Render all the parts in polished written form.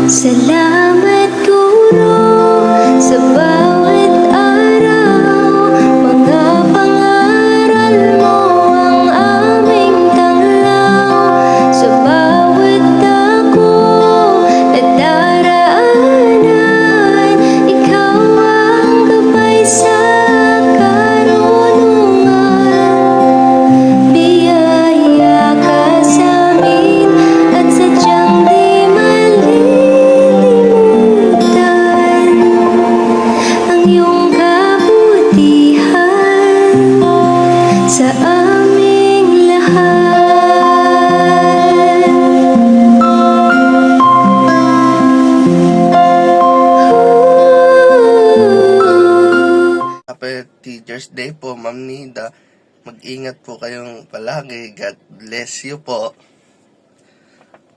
Salamat guro sa bawat araw. Mga pangaral mo ang aming tanglaw. Sa bawat dako na daraanan, ikaw ang gabay sa karunungan. Biyaya ka sa amin at sadyang di malilimutan ang iyong kabutihan sa aming lahat. Happy Teacher's Day po, Ma'am Nida. Mag-ingat po kayong palagi. God bless you po.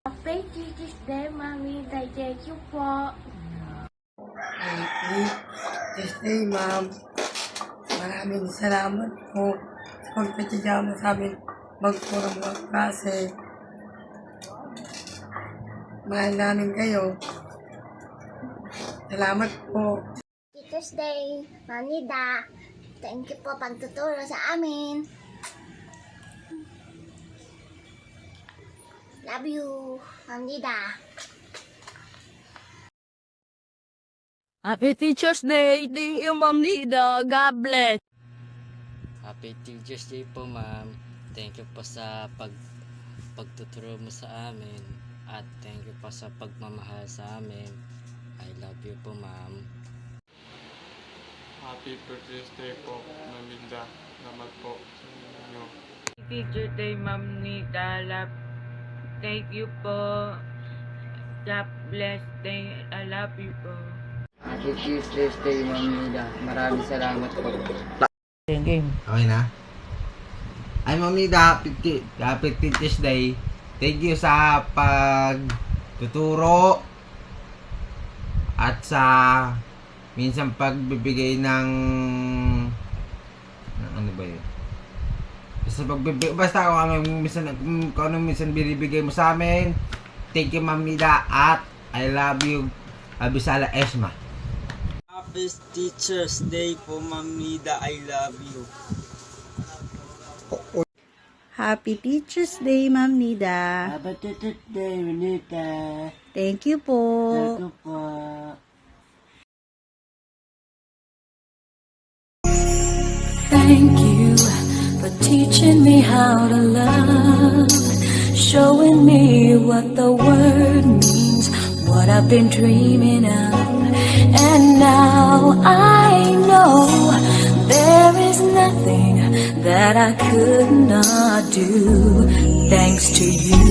Happy Teacher's Day, Mami. Thank you po. Happy Tuesday, ma'am. Maraming salamat po sa pagpatidya mo sa amin magpurang mga klase. Mahal namin kayo. Salamat po. Teacher's Day, Mami Da. Thank you po pagtuturo sa amin. Love you, Mami Da. Happy Teacher's Day! Thank you, Ma'am Nida. God bless! Happy Teacher's Day po, ma'am. Thank you po sa pagtuturo mo sa amin. At thank you po sa pagmamahal sa amin. I love you po, ma'am. Happy Teacher's Day po, Ma'am Linda. Salamat po sa inyo. Teacher Day, Ma'am Nida. Thank you po. God bless. I love you po. Happy Teacher's Day, Ma'am Nida. Maraming salamat po. Game. Okay na? Ay, Ma'am Nida, happy Teacher's Day. Thank you sa pagtuturo at sa minsan pagbibigay ng ano ba yun? Basta kung ano minsan binibigay mo sa amin. Thank you, Ma'am Nida, at I love you, Abisala Esma. Happy Teacher's Day po, Ma'am Nida. I love you. Happy Teacher's Day, Ma'am Nida. Happy Teacher's Day, Nida. Thank you po. Thank you po. Thank you for teaching me how to love, showing me what the word means, what I've been dreaming of. And now I know there is nothing that I could not do thanks to you.